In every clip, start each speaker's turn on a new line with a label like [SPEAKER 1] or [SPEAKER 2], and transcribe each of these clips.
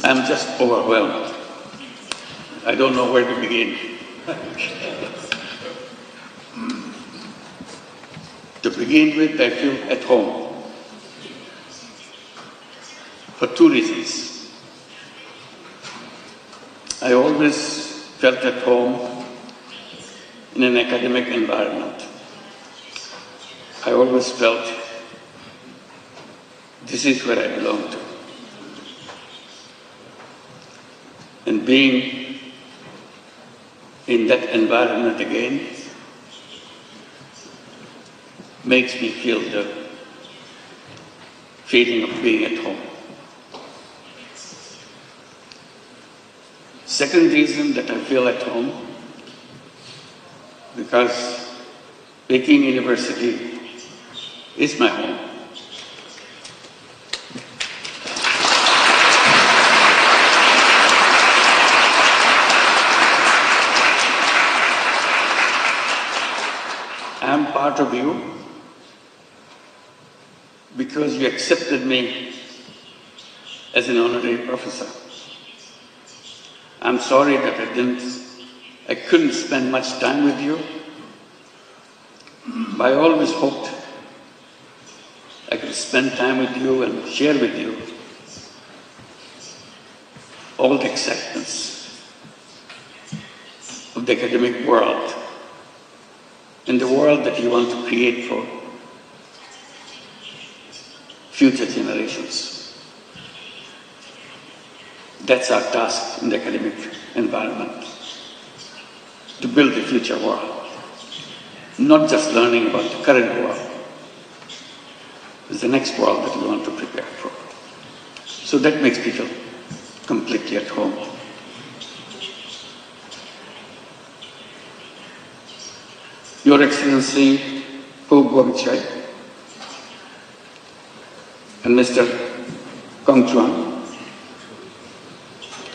[SPEAKER 1] I'm just overwhelmed. I don't know where to begin. To begin with, I feel at home for two reasons. I always felt at home in an academic environment. I always felt this is where I belong to. And being in that environment again makes me feel the feeling of being at home. Second reason that I feel at home, because Peking University is my home. I am part of you because you accepted me as an honorary professor. I'm sorry that I couldn't spend much time with you, but I always hoped I could spend time with you and share with you all the excitements of the academic world and the world that you want to create for future generations. That's our task in the academic environment, to build the future world, not just learning about the current world. It's the next world that we want to prepare for. So that makes me feel completely at home. Your Excellency, Hu Guangchai, and Mr. Kong Chuan,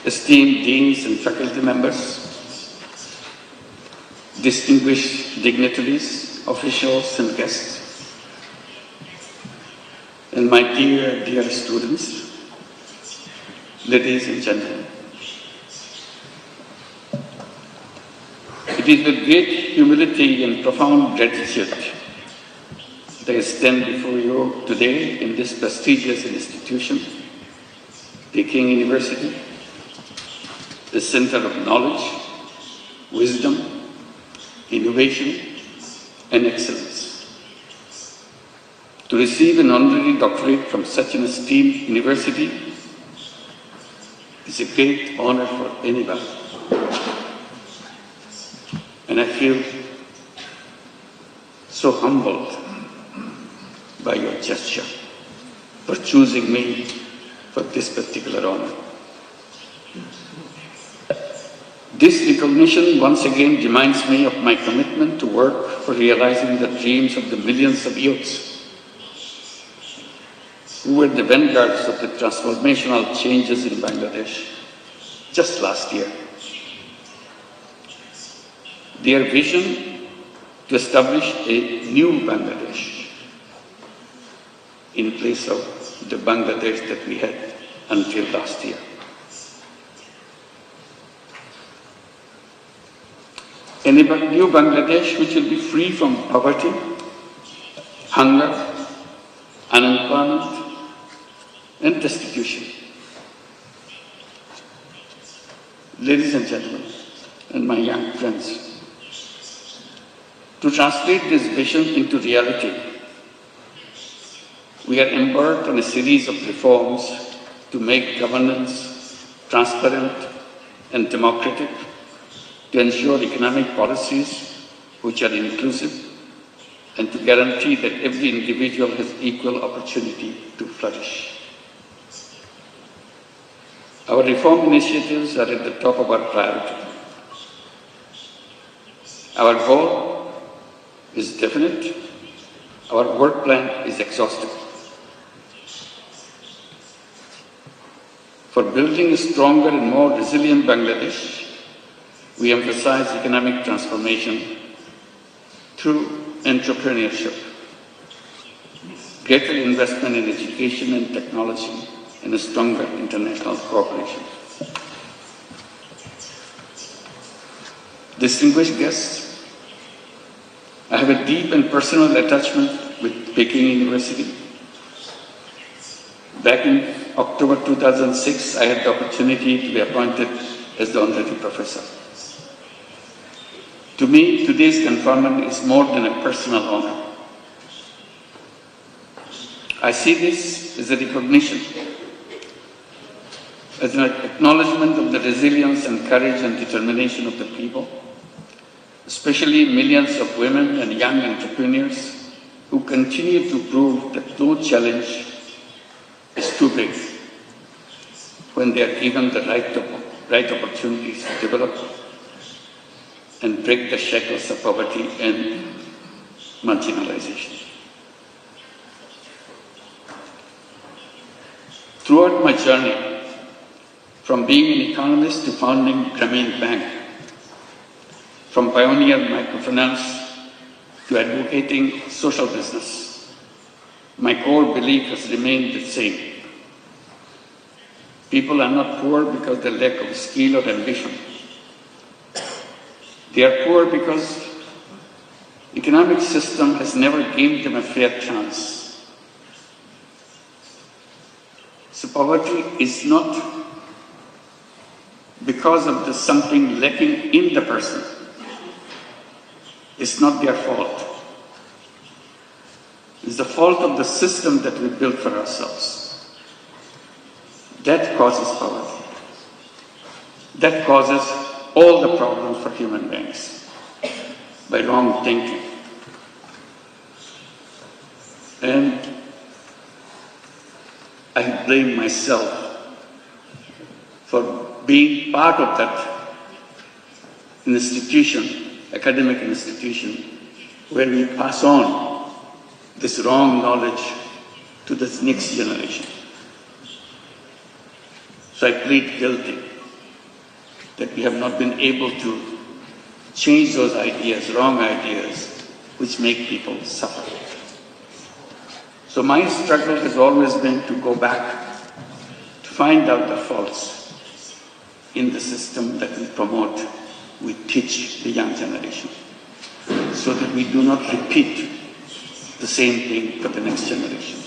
[SPEAKER 1] esteemed deans and faculty members, distinguished dignitaries, officials and guests, and my dear students, ladies and gentlemen. It is with great humility and profound gratitude that I stand before you today in this prestigious institution, Peking University, the center of knowledge, wisdom, innovation, and excellence. To receive an honorary doctorate from such an esteemed university is a great honor for anybody. And I feel so humbled by your gesture for choosing me for this particular honor. This recognition once again reminds me of my commitment to work for realizing the dreams of the millions of youths who were the vanguards of the transformational changes in Bangladesh just last year. Their vision to establish a new Bangladesh in place of the Bangladesh that we had until last year. A new Bangladesh which will be free from poverty, hunger, unemployment, and destitution. Ladies and gentlemen, and my young friends, to translate this vision into reality, we are embarked on a series of reforms to make governance transparent and democratic, to ensure economic policies which are inclusive, and to guarantee that every individual has equal opportunity to flourish. Our reform initiatives are at the top of our priority. Our goal is definite. Our work plan is exhaustive. For building a stronger and more resilient Bangladesh, we emphasize economic transformation through entrepreneurship, greater investment in education and technology, and a stronger international cooperation. Distinguished guests, I have a deep and personal attachment with Peking University. Back in October 2006, I had the opportunity to be appointed as the honorary professor. To me, today's conferment is more than a personal honor. I see this as a recognition, as an acknowledgement of the resilience and courage and determination of the people, especially millions of women and young entrepreneurs who continue to prove that no challenge is too big when they are given the right opportunities to develop and break the shackles of poverty and marginalization. Throughout my journey, from being an economist to founding Grameen Bank, from pioneer microfinance to advocating social business, my core belief has remained the same. People are not poor because of their lack of skill or ambition. They are poor because the economic system has never given them a fair chance. So poverty is not because of the something lacking in the person. It's not their fault. It's the fault of the system that we built for ourselves. That causes poverty. That causes all the problems for human beings by wrong thinking. And I blame myself for being part of that institution, academic institution, where we pass on this wrong knowledge to this next generation. So I plead guilty that we have not been able to change those ideas, wrong ideas, which make people suffer. So my struggle has always been to go back, to find out the faults in the system that we promote, we teach the young generation, so that we do not repeat the same thing for the next generation.